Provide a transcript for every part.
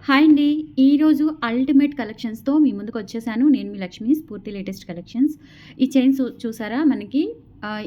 Hi అండి. ఈరోజు ultimate కలెక్షన్స్‌తో మీ ముందుకొచ్చేసాను. నేను మీ లక్ష్మి. స్ఫూర్తి లేటెస్ట్ కలెక్షన్స్. ఈ చైన్ చూసారా మనకి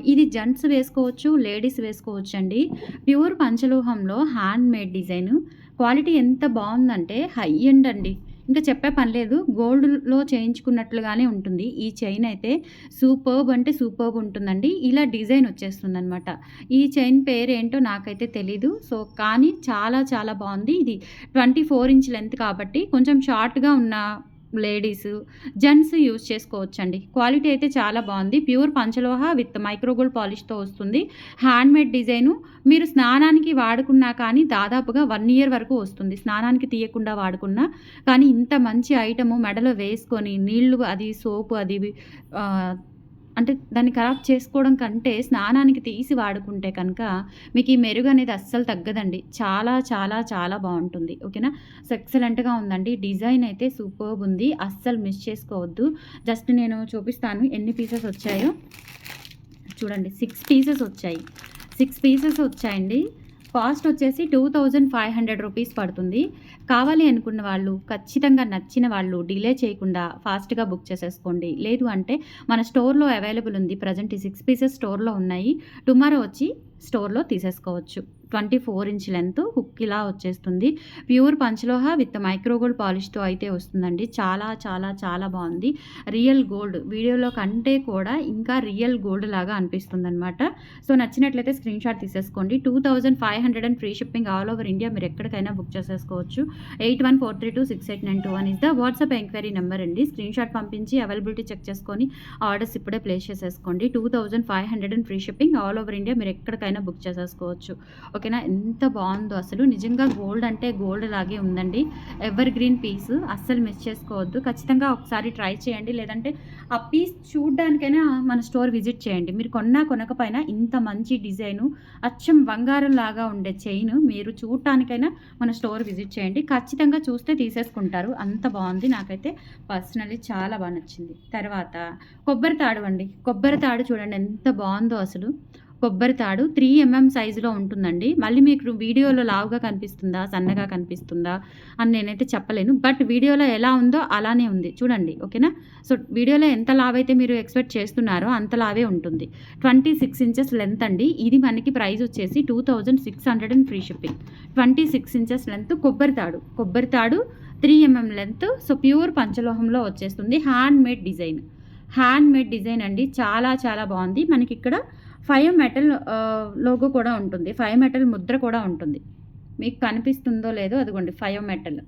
ఇది జెంట్స్ వేసుకోవచ్చు, లేడీస్ వేసుకోవచ్చండి. ప్యూర్ పంచలోహంలో హ్యాండ్ మేడ్ డిజైను. క్వాలిటీ ఎంత బావుందంటే హై ఎండ్ అండి. ఇంకా చెప్పే పని లేదు. గోల్డ్‌లో చేయించుకున్నట్లుగానే ఉంటుంది. ఈ చైన్ అయితే సూపర్బ్ అంటే సూపర్బ్ ఉంటుందండి. ఇలా డిజైన్ వచ్చేస్తుందనమాట. ఈ చైన్ పేరేంటో నాకైతే తెలీదు. సో, కానీ చాలా చాలా బావుంది. ఇది 24 ఇంచ్ లెంత్ కాబట్టి కొంచెం షార్ట్‌గా ఉన్న లేడీసు, జెంట్స్ యూజ్ చేసుకోవచ్చండి. క్వాలిటీ అయితే చాలా బావుంది. ప్యూర్ పంచలోహ విత్ మైక్రో గోల్డ్ పాలిష్‌తో వస్తుంది. Handmade design. మీరు స్నానానికి వాడుకున్నా కానీ దాదాపుగా 1 ఇయర్ వరకు వస్తుంది. స్నానానికి తీయకుండా వాడుకున్నా కానీ ఇంత మంచి ఐటెము మెడలో వేసుకొని నీళ్ళు అది సోపు అది ఆహ్, అంటే దాన్ని ఖరాబ్ చేసుకోవడం కంటే స్నానానికి తీసి వాడుకుంటే కనుక మీకు ఈ మెరుగు అనేది అస్సలు తగ్గదండి. చాలా చాలా చాలా బావుంటుంది. ఓకేనా? సో, ఎక్సలెంట్‌గా ఉందండి. డిజైన్ అయితే సూపర్బ్ ఉంది. అస్సలు మిస్ చేసుకోవద్దు. జస్ట్ నేను చూపిస్తాను ఎన్ని పీసెస్ వచ్చాయో. చూడండి 6 పీసెస్ వచ్చాయి. 6 పీసెస్ వచ్చాయండి. కాస్ట్ వచ్చేసి 2500 రూపీస్ పడుతుంది. కావాలి అనుకున్న వాళ్ళు ఖచ్చితంగా నచ్చిన వాళ్ళు డిలే చేయకుండా ఫాస్ట్‌గా బుక్ చేసేసుకోండి. లేదు అంటే మన స్టోర్‌లో అవైలబుల్ ఉంది. ప్రెజెంట్ ఈ 6 పీసెస్ స్టోర్‌లో ఉన్నాయి. టుమారో వచ్చి స్టోర్‌లో తీసేసుకోవచ్చు. 24 ఇంచ్ లెంత్ హుక్ ఇలా వచ్చేస్తుంది. ప్యూర్ పంచలోహ విత్ మైక్రో గోల్డ్ పాలిష్‌తో అయితే వస్తుందండి. చాలా చాలా చాలా బావుంది. రియల్ గోల్డ్ వీడియోలో కంటే కూడా ఇంకా రియల్ గోల్డ్ లాగా అనిపిస్తుందనమాట. సో, నచ్చినట్లయితే స్క్రీన్‌షాట్ తీసేసుకోండి. 2500 and free shipping all over India. మీరు ఎక్కడికైనా బుక్ చేసేసుకోవచ్చు. 8143268921 is the WhatsApp enquiry number అండి. స్క్రీన్‌షాట్ పంపించి అవైలబిలిటీ చెక్ చేసుకొని ఆర్డర్స్ ఇప్పుడే ప్లేస్ చేసేసుకోండి. 2500 and free shipping all over India. మీరు ఎక్కడికైనా బుక్ చేసేసుకోవచ్చు. ఓకేనా? ఎంత బావుందో అసలు. నిజంగా గోల్డ్ అంటే గోల్డ్ లాగే ఉందండి. ఎవర్ గ్రీన్ పీస్ అస్సలు మిస్ చేసుకోవద్దు. ఖచ్చితంగా ఒకసారి ట్రై చేయండి. లేదంటే ఆ పీస్ చూడ్డానికైనా మన స్టోర్ విజిట్ చేయండి. మీరు కొన్నా కొనకపోయినా ఇంత మంచి డిజైను అచ్చం బంగారం లాగా ఉండే చైను మీరు చూడటానికైనా మన స్టోర్ విజిట్ చేయండి. ఖచ్చితంగా చూస్తే తీసేసుకుంటారు. అంత బావుంది. నాకైతే పర్సనల్లీ చాలా బా నచ్చింది. తర్వాత కొబ్బరి తాడు అండి. కొబ్బరి తాడు చూడండి ఎంత బావుందో అసలు. కొబ్బరి తాడు 3 ఎంఎం సైజులో ఉంటుందండి. మళ్ళీ మీకు వీడియోలో లావుగా కనిపిస్తుందా? సన్నగా కనిపిస్తుందా? అని నేనైతే చెప్పలేను. బట్ వీడియోలో ఎలా ఉందో అలానే ఉంది. చూడండి. ఓకేనా? సో, వీడియోలో ఎంత లావైతే మీరు ఎక్స్‌పెక్ట్ చేస్తున్నారో అంత లావే ఉంటుంది. 26 ఇంచెస్ లెంత్ అండి. ఇది మనకి ప్రైస్ వచ్చేసి 2600 and free shipping. 26 inches length కొబ్బరి తాడు. కొబ్బరి తాడు 3 ఎంఎం లెంత్. సో, ప్యూర్ పంచలోహంలో వచ్చేస్తుంది. Handmade design. హ్యాండ్‌మేడ్ డిజైన్ అండి. చాలా చాలా బావుంది. మనకిక్కడ 5 మెటల్ లోగో కూడా ఉంటుంది. 5 మెటల్ ముద్ర కూడా ఉంటుంది. మీకు కనిపిస్తుందో లేదో అదిగోండి 5 మెటల్.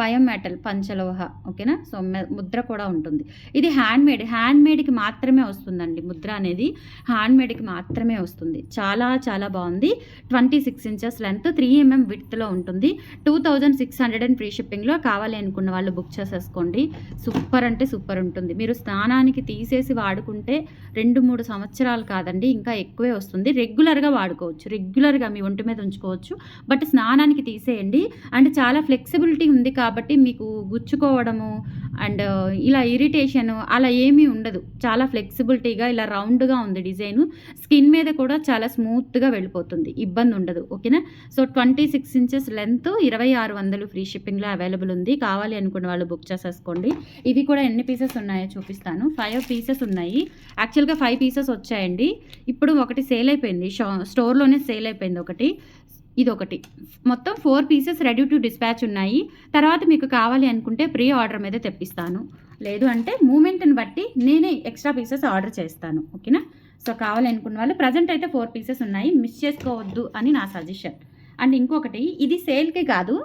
5 మెటల్ పంచలోహ. ఓకేనా? సో, ముద్ర కూడా ఉంటుంది. ఇది హ్యాండ్‌మేడ్. హ్యాండ్‌మేడ్‌కి మాత్రమే వస్తుందండి ముద్ర అనేది. హ్యాండ్‌మేడ్‌కి మాత్రమే వస్తుంది. చాలా చాలా బావుంది. 26 ఇంచెస్ లెంత్ 3 ఎంఎం విడ్త్‌లో ఉంటుంది. 2600 అండ్ ఫ్రీ షిప్పింగ్‌లో కావాలి అనుకున్న వాళ్ళు బుక్ చేసేసుకోండి. సూపర్ అంటే సూపర్ ఉంటుంది. మీరు స్నానానికి తీసేసి వాడుకుంటే 2, 3 సంవత్సరాలు కాదండి ఇంకా ఎక్కువే వస్తుంది. రెగ్యులర్‌గా వాడుకోవచ్చు. రెగ్యులర్‌గా మీ ఒంటి మీద ఉంచుకోవచ్చు. బట్ స్నానానికి తీసేయండి. అండ్ చాలా ఫ్లెక్సిబిలిటీ ఉంది కాబట్టి మీకు గుచ్చుకోవడము అండ్ ఇలా ఇరిటేషను అలా ఏమీ ఉండదు. చాలా ఫ్లెక్సిబిలిటీగా ఇలా రౌండ్‌గా ఉంది డిజైను. స్కిన్ మీద కూడా చాలా స్మూత్‌గా వెళ్ళిపోతుంది. ఇబ్బంది ఉండదు. ఓకేనా? సో, 26 ఇంచెస్ లెంత్ 2600 ఫ్రీ షిప్పింగ్‌లో అవైలబుల్ ఉంది. కావాలి అనుకున్న వాళ్ళు బుక్ చేసేసుకోండి. ఇవి కూడా ఎన్ని పీసెస్ ఉన్నాయో చూపిస్తాను. 5 పీసెస్ ఉన్నాయి. యాక్చువల్‌గా 5 పీసెస్ వచ్చాయండి. ఇప్పుడు ఒకటి సేల్ అయిపోయింది. స్టోర్‌లోనే సేల్ అయిపోయింది ఒకటి. ఇదొకటి. మొత్తం 4 పీసెస్ రెడీ టు డిస్పాచ్ ఉన్నాయి. తర్వాత మీకు కావాలి అనుకుంటే ప్రీ ఆర్డర్ మీద తెప్పిస్తాను. లేదు అంటే మూమెంట్‌ని బట్టి నేనే ఎక్స్‌ట్రా పీసెస్ ఆర్డర్ చేస్తాను. ఓకేనా? సో, కావాలి అనుకున్న వాళ్ళు ప్రెజెంట్ అయితే 4 పీసెస్ ఉన్నాయి. మిస్ చేసుకోవద్దు అని నా సజెషన్. అండ్ ఇంకొకటి ఇది సేల్‌కి కాదు.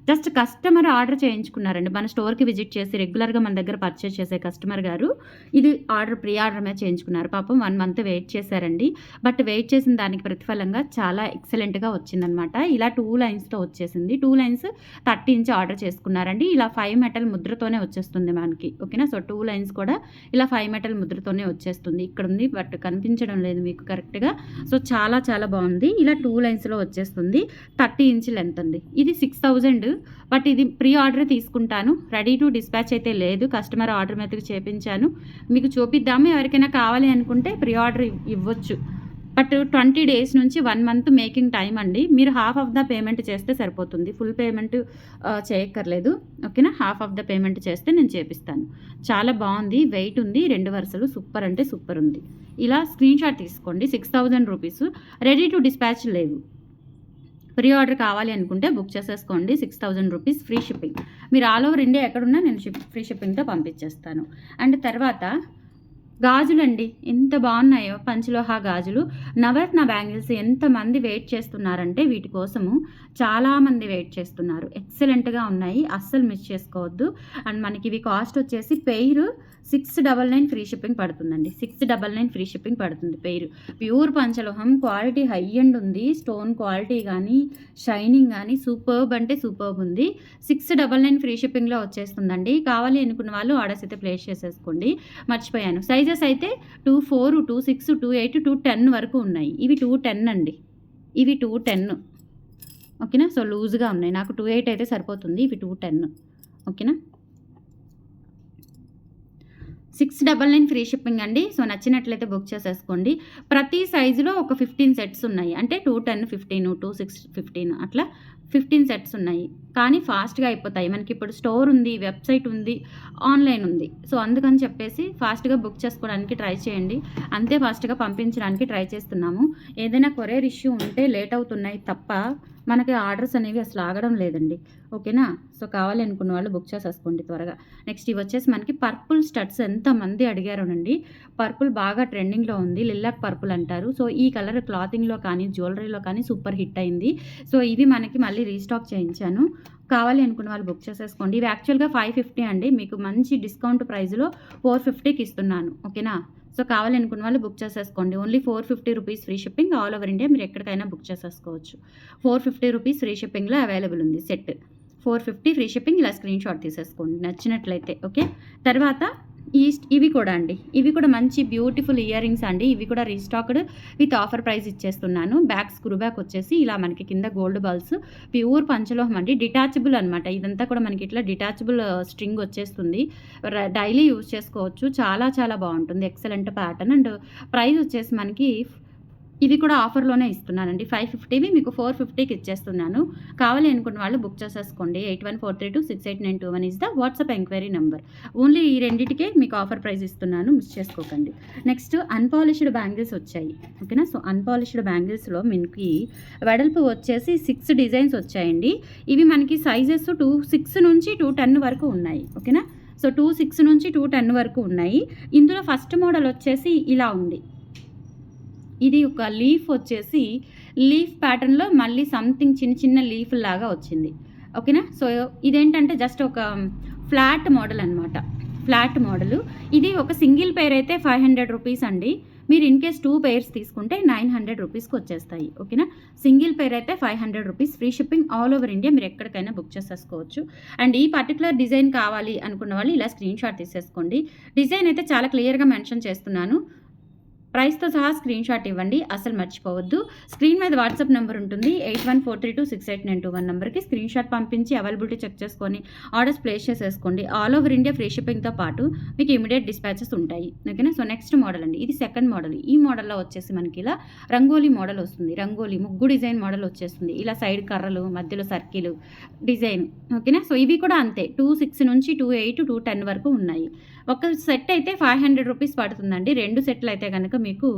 జస్ట్ కస్టమర్ ఆర్డర్ చేయించుకున్నారండి. మన స్టోర్‌కి విజిట్ చేసి రెగ్యులర్‌గా మన దగ్గర పర్చేస్ చేసే కస్టమర్ గారు ఇది ప్రీ ఆర్డర్ మీద చేయించుకున్నారు. పాపం 1 మంత్ వెయిట్ చేశారండి. బట్ వెయిట్ చేసిన దానికి ప్రతిఫలంగా చాలా ఎక్సలెంట్‌గా వచ్చిందనమాట. ఇలా 2 లైన్స్‌తో వచ్చేసింది. 2 లైన్స్ 30 ఇంచ్ ఆర్డర్ చేసుకున్నారండి. ఇలా 5 మెటల్ ముద్రతోనే వచ్చేస్తుంది మనకి. ఓకేనా? సో, 2 లైన్స్ కూడా ఇలా 5 మెటల్ ముద్రతోనే వచ్చేస్తుంది. ఇక్కడుంది బట్ కనిపించడం లేదు మీకు కరెక్ట్‌గా. సో, చాలా చాలా బావుంది. ఇలా 2 లైన్స్‌లో వచ్చేస్తుంది. 30 ఇంచ్ లెంత్ అండి. ఇది 6000 బట్ ఇది ప్రీ ఆర్డర్ తీసుకుంటాను. రెడీ టు డిస్పాచ్ అయితే లేదు. కస్టమర్ ఆర్డర్ మీదకి చేపించాను. మీకు చూపిద్దాము. ఎవరికైనా కావాలి అనుకుంటే ప్రీ ఆర్డర్ ఇవ్వచ్చు. బట్ 20 డేస్ నుంచి 1 మంత్ మేకింగ్ టైం అండి. మీరు హాఫ్ ఆఫ్ ద పేమెంట్ చేస్తే సరిపోతుంది. ఫుల్ పేమెంట్ చేయక్కర్లేదు. ఓకేనా? హాఫ్ ఆఫ్ ద పేమెంట్ చేస్తే నేను చేపిస్తాను. చాలా బాగుంది, వెయిట్ ఉంది, 2 వరుసలు సూపర్ అంటే సూపర్ ఉంది. ఇలా స్క్రీన్ షాట్ తీసుకోండి. 6000 రూపీస్, రెడీ టు డిస్పాచ్ లేవు. ప్రీ ఆర్డర్ కావాలి అనుకుంటే బుక్ చేసేసుకోండి. 6000 రూపీస్, ఫ్రీ షిప్పింగ్. మీరు ఆల్ ఓవర్ ఇండియా ఎక్కడున్నా నేను ఫ్రీ షిప్పింగ్తో పంపించేస్తాను. అండ్ తర్వాత గాజులండి, ఎంత బాగున్నాయో పంచలోహ గాజులు. నవరత్న బ్యాంగిల్స్ ఎంతమంది వెయిట్ చేస్తున్నారంటే వీటి కోసము చాలామంది వెయిట్ చేస్తున్నారు. ఎక్సలెంట్గా ఉన్నాయి, అస్సలు మిస్ చేసుకోవద్దు. అండ్ మనకి ఇవి కాస్ట్ వచ్చేసి పెయిర్ 699 ఫ్రీ షిప్పింగ్ పడుతుందండి. 699 ఫ్రీ షిప్పింగ్ పడుతుంది పెయిర్. ప్యూర్ పంచలోహం, క్వాలిటీ హై అండ్ ఉంది. స్టోన్ క్వాలిటీ కానీ షైనింగ్ కానీ సూపర్బ్ అంటే సూపర్బ్ ఉంది. 699 ఫ్రీ షిప్పింగ్లో వచ్చేస్తుందండి. కావాలి అనుకున్న వాళ్ళు ఆర్డర్స్ అయితే ప్లేస్ చేసేసుకోండి. మర్చిపోయాను, సైజెస్ అయితే 24, 26, 28, 210 వరకు ఉన్నాయి. ఇవి 210 అండి, ఇవి 210. ఓకేనా? సో లూజ్గా ఉన్నాయి. నాకు 28 అయితే సరిపోతుంది. ఇవి 210. ఓకేనా? 699 ఫ్రీ షిప్పింగ్ అండి. సో నచ్చినట్లయితే బుక్ చేసేసుకోండి. ప్రతి సైజులో ఒక 15 సెట్స్ ఉన్నాయి. అంటే 210, 15, 26, 15 అట్లా 15 సెట్స్ ఉన్నాయి. కానీ ఫాస్ట్గా అయిపోతాయి. మనకి ఇప్పుడు స్టోర్ ఉంది, వెబ్సైట్ ఉంది, ఆన్లైన్ ఉంది. సో అందుకని చెప్పేసి ఫాస్ట్గా బుక్ చేసుకోవడానికి ట్రై చేయండి. అంతే ఫాస్ట్గా పంపించడానికి ట్రై చేస్తున్నాము. ఏదైనా కొరియర్ ఇష్యూ ఉంటే లేట్ అవుతున్నాయి తప్ప మనకి ఆర్డర్స్ అనేవి అసలు ఆగడం లేదండి. ఓకేనా? సో కావాలి అనుకున్న వాళ్ళు బుక్ చేసేసుకోండి త్వరగా. నెక్స్ట్ ఇవి వచ్చేసి మనకి పర్పుల్ స్టడ్స్ ఎంతమంది అడిగారోనండి. పర్పుల్ బాగా ట్రెండింగ్లో ఉంది, లిల్లాక్ పర్పుల్ అంటారు. సో ఈ కలర్ క్లాతింగ్లో కానీ జ్యువెలరీలో కానీ సూపర్ హిట్ అయింది. సో ఇవి మనకి మళ్ళీ రీస్టాక్ చేయించాను. కావాలి అనుకున్న వాళ్ళు బుక్ చేసేసుకోండి. ఇవి యాక్చువల్గా 550 అండి. మీకు మంచి డిస్కౌంట్ ప్రైస్లో 450కి ఇస్తున్నాను. ఓకేనా? సో కావాలి అనుకున్న వాళ్ళు బుక్ చేసేసుకోండి. Only 450 rupees free shipping. All over India మీరు ఎక్కడికైనా బుక్ చేసేసుకోవచ్చు. 450 రూపీస్ ఫ్రీ షిప్పింగ్లో అవైలబుల్ ఉంది సెట్. 450 free shipping. ఇలా స్క్రీన్ షాట్ తీసేసుకోండి నచ్చినట్లయితే. ఓకే? తర్వాత ఇవి కూడా అండి, ఇవి కూడా మంచి బ్యూటిఫుల్ ఇయర్ రింగ్స్ అండి. ఇవి కూడా రీస్టాక్డ్ విత్ ఆఫర్ ప్రైస్ ఇచ్చేస్తున్నాను. బ్యాక్ స్క్రూ బ్యాక్ వచ్చేసి ఇలా మనకి కింద గోల్డ్ బాల్స్, ప్యూర్ పంచలోహం అండి. డిటాచబుల్ అనమాట. ఇదంతా కూడా మనకి ఇట్లా డిటాచబుల్ స్ట్రింగ్ వచ్చేస్తుంది. డైలీ యూజ్ చేసుకోవచ్చు. చాలా చాలా బాగుంటుంది. Excellent pattern. అండ్ ప్రైస్ వచ్చేసి మనకి ఇవి కూడా ఆఫర్లోనే ఇస్తున్నానండి. 550వి మీకు 450కి ఇచ్చేస్తున్నాను. కావాలి అనుకున్న వాళ్ళు బుక్ చేసేసుకోండి. 8143268921 is the WhatsApp enquiry number. Only ఈ రెండింటికే మీకు ఆఫర్ ప్రైస్ ఇస్తున్నాను, మిస్ చేసుకోకండి. నెక్స్ట్ అన్పాలిష్డ్ బ్యాంగిల్స్ వచ్చాయి. ఓకేనా? సో అన్పాలిష్డ్ బ్యాంగిల్స్లో మనకి వెడల్పు వచ్చేసి 6 డిజైన్స్ వచ్చాయండి. ఇవి మనకి సైజెస్ 26 నుంచి 210 వరకు ఉన్నాయి. ఓకేనా? సో 26 నుంచి 210 వరకు ఉన్నాయి. ఇందులో ఫస్ట్ మోడల్ వచ్చేసి ఇలా ఉంది. ఇది ఒక లీఫ్ వచ్చేసి లీఫ్ ప్యాటర్న్లో మళ్ళీ సంథింగ్ చిన్న చిన్న లీఫ్ లాగా వచ్చింది. ఓకేనా? సో ఇదేంటంటే జస్ట్ ఒక ఫ్లాట్ మోడల్ అనమాట. Flat model. ఇది ఒక సింగిల్ పేర్ అయితే 500 రూపీస్ అండి. మీరు ఇన్ కేస్ 2 పేర్స్ తీసుకుంటే 900 రూపీస్కి వచ్చేస్తాయి. ఓకేనా? సింగిల్ పేర్ అయితే 500 rupees, free shipping. All over India మీరు ఎక్కడికైనా బుక్ చేసేసుకోవచ్చు. అండ్ ఈ పర్టికులర్ డిజైన్ కావాలి అనుకున్న వాళ్ళు ఇలా స్క్రీన్ షాట్ తీసేసుకోండి. డిజైన్ అయితే చాలా క్లియర్గా మెన్షన్ చేస్తున్నాను. ప్రైస్తో సహా స్క్రీన్ షాట్ ఇవ్వండి, అసలు మర్చిపోవద్దు. స్క్రీన్ మీద వాట్సాప్ నెంబర్ ఉంటుంది. 8143268921 నెంబర్కి స్క్రీన్ షాట్ పంపించి అవైలబిలిటీ చెక్ చేసుకొని ఆర్డర్స్ ప్లేస్ చేసేసుకోండి. ఆల్ ఓవర్ ఇండియా ఫ్రీ షిప్పింగ్తో పాటు మీకు ఇమీడియట్ డిస్పాచెస్ ఉంటాయి. ఓకేనా? సో నెక్స్ట్ మోడల్ అండి, ఇది సెకండ్ మోడల్. ఈ మోడల్లో వచ్చేసి మనకి ఇలా రంగోలీ మోడల్ వస్తుంది. రంగోలీ ముగ్గు డిజైన్ మోడల్ వచ్చేస్తుంది. ఇలా సైడ్ కర్రలు, మధ్యలో సర్కిల్ డిజైన్. ఓకేనా? సో ఇవి కూడా అంతే. 26 నుంచి 28, 210 వరకు ఉన్నాయి. ఒక సెట్ అయితే 500 రూపీస్ పడుతుందండి. 2 సెట్లు అయితే కనుక మీకు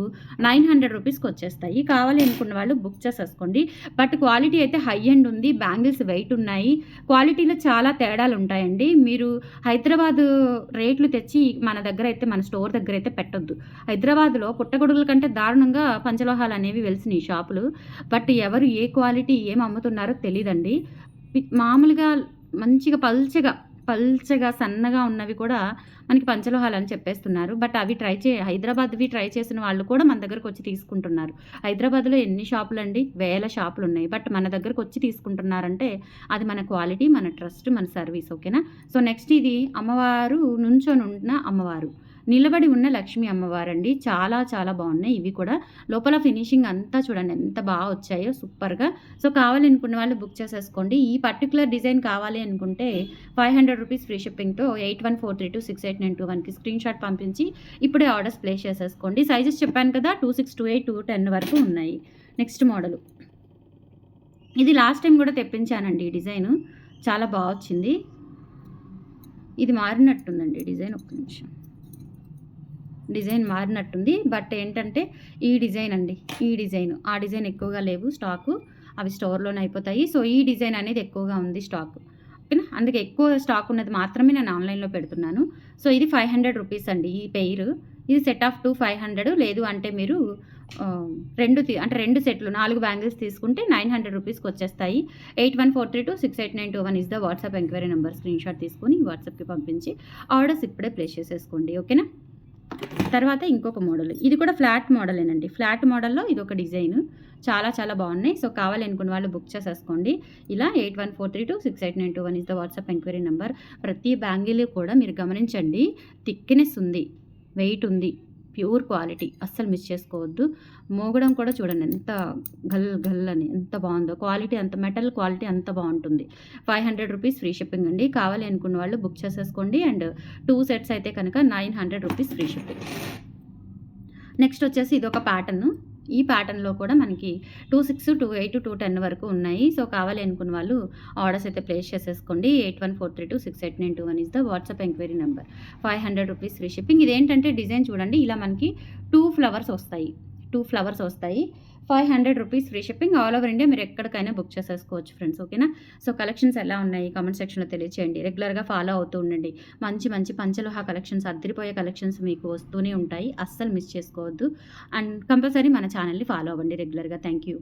900 రూపీస్కి వచ్చేస్తాయి. కావాలి అనుకున్న వాళ్ళు బుక్ చేసేసుకోండి. బట్ క్వాలిటీ అయితే హై అండ్ ఉంది. బ్యాంగిల్స్ వెయిట్ ఉన్నాయి. క్వాలిటీలో చాలా తేడాలు ఉంటాయండి. మీరు హైదరాబాద్ రేట్లు తెచ్చి మన దగ్గర అయితే, మన స్టోర్ దగ్గర అయితే పెట్టొద్దు. హైదరాబాద్లో పుట్టగొడుగుల కంటే దారుణంగా పంచలోహాలు అనేవి వెలిసినాయి షాపులు. బట్ ఎవరు ఏ క్వాలిటీ ఏం అమ్ముతున్నారో తెలియదండి. మామూలుగా మంచిగా పల్చగా సన్నగా ఉన్నవి కూడా మనకి పంచలోహాలు అని చెప్పేస్తున్నారు. బట్ అవి హైదరాబాద్వి ట్రై చేసిన వాళ్ళు కూడా మన దగ్గరకు వచ్చి తీసుకుంటున్నారు. హైదరాబాద్లో ఎన్ని షాపులు అండి, వేల షాపులు ఉన్నాయి. బట్ మన దగ్గరకు వచ్చి తీసుకుంటున్నారంటే అది మన క్వాలిటీ, మన ట్రస్ట్, మన సర్వీస్. ఓకేనా? సో నెక్స్ట్ ఇది అమ్మవారు నుంచొని ఉన్న అమ్మవారు. నిలబడి ఉన్న లక్ష్మీ అమ్మవారండి. చాలా చాలా బాగున్నాయి ఇవి కూడా. లోపల ఫినిషింగ్ అంతా చూడండి ఎంత బాగా వచ్చాయో సూపర్‌గా. సో, కావాలనుకున్న వాళ్ళు బుక్ చేసేసుకోండి. ఈ పర్టిక్యులర్ డిజైన్ కావాలి అనుకుంటే ₹500 ఫ్రీ షిప్పింగ్‌తో 8143268921కి స్క్రీన్‌షాట్ పంపించి ఇప్పుడే ఆర్డర్స్ ప్లేస్ చేసేసుకోండి. సైజెస్ చెప్పాను కదా! 26, 28, 210 వరకు ఉన్నాయి. Next model. ఇది లాస్ట్ టైమ్ కూడా తెప్పించానండి ఈ డిజైను. చాలా బా వచ్చింది. ఇది మారినట్టుందండి డిజైన్. ఒక్క నిమిషం. డిజైన్ మారినట్టుంది. బట్ ఏంటంటే ఈ డిజైన్ అండి. ఈ డిజైన్. ఆ డిజైన్ ఎక్కువగా లేవు స్టాకు. అవి స్టోర్‌లోనే అయిపోతాయి. సో, ఈ డిజైన్ అనేది ఎక్కువగా ఉంది స్టాకు. ఓకేనా. అందుకే ఎక్కువ స్టాక్ ఉన్నది మాత్రమే నేను ఆన్‌లైన్‌లో పెడుతున్నాను. సో, ఇది ₹500 అండి ఈ పెయిర్. ఇది సెట్ ఆఫ్ 2 500 లేదు అంటే మీరు 2 సెట్లు 4 బ్యాంగిల్స్ తీసుకుంటే ₹900కి వచ్చేస్తాయి. 8143268921 is the WhatsApp enquiry number. Screenshot తీసుకొని వాట్సాప్‌కి పంపించి ఆర్డర్స్ ఇప్పుడే ప్లేస్ చేసేసుకోండి. ఓకేనా. తర్వాత ఇంకొక మోడల్. ఇది కూడా ఫ్లాట్ మోడలేనండి. ఫ్లాట్ మోడల్‌లో ఇదొక డిజైన్. చాలా చాలా బాగున్నాయి. సో, కావాలి అనుకున్న వాళ్ళు బుక్ చేసేసుకోండి. ఇలా 8143268921 is the WhatsApp enquiry number. ప్రతి బ్యాంగిల్ కూడా మీరు గమనించండి. థిక్‌నెస్ ఉంది. వెయిట్ ఉంది. Pure quality. అస్సలు మిస్ చేసుకోవద్దు. మోగడం కూడా చూడండి ఎంత ఘల్ ఘల్ అని ఎంత బాగుందో. క్వాలిటీ అంత మెటల్ క్వాలిటీ అంత బాగుంటుంది. ₹500 ఫ్రీ షిప్పింగ్ అండి. కావాలి అనుకున్న వాళ్ళు బుక్ చేసేసుకోండి. అండ్ 2 సెట్స్ అయితే కనుక ₹900 ఫ్రీ షిప్పింగ్. నెక్స్ట్ వచ్చేసి ఇదొక ప్యాటర్న్. ఈ ప్యాటర్న్‌లో కూడా మనకి 26, 28, 210 వరకు ఉన్నాయి. సో, కావాలి అనుకున్న వాళ్ళు ఆర్డర్స్ అయితే ప్లేస్ చేసేసుకోండి. 8143268921 is the WhatsApp enquiry number. ₹500 free shipping. ఇదేంటంటే డిజైన్ చూడండి ఇలా మనకి 2 ఫ్లవర్స్ వస్తాయి. 2 ఫ్లవర్స్ వస్తాయి. ₹500 free shipping. All over India మీరు ఎక్కడికైనా బుక్ చేసేసుకోవచ్చు ఫ్రెండ్స్. ఓకేనా. సో, కలెక్షన్స్ ఎలా ఉన్నాయి కామెంట్ సెక్షన్‌లో తెలియచేయండి. రెగ్యులర్‌గా ఫాలో అవుతూ ఉండండి. మంచి మంచి పంచలోహ కలెక్షన్స్, అద్దిరిపోయే కలెక్షన్స్ మీకు వస్తూనే ఉంటాయి. అస్సలు మిస్ చేసుకోవద్దు. అండ్ కంపల్సరీ మన ఛానల్‌ని ఫాలో అవ్వండి రెగ్యులర్‌గా. Thank you.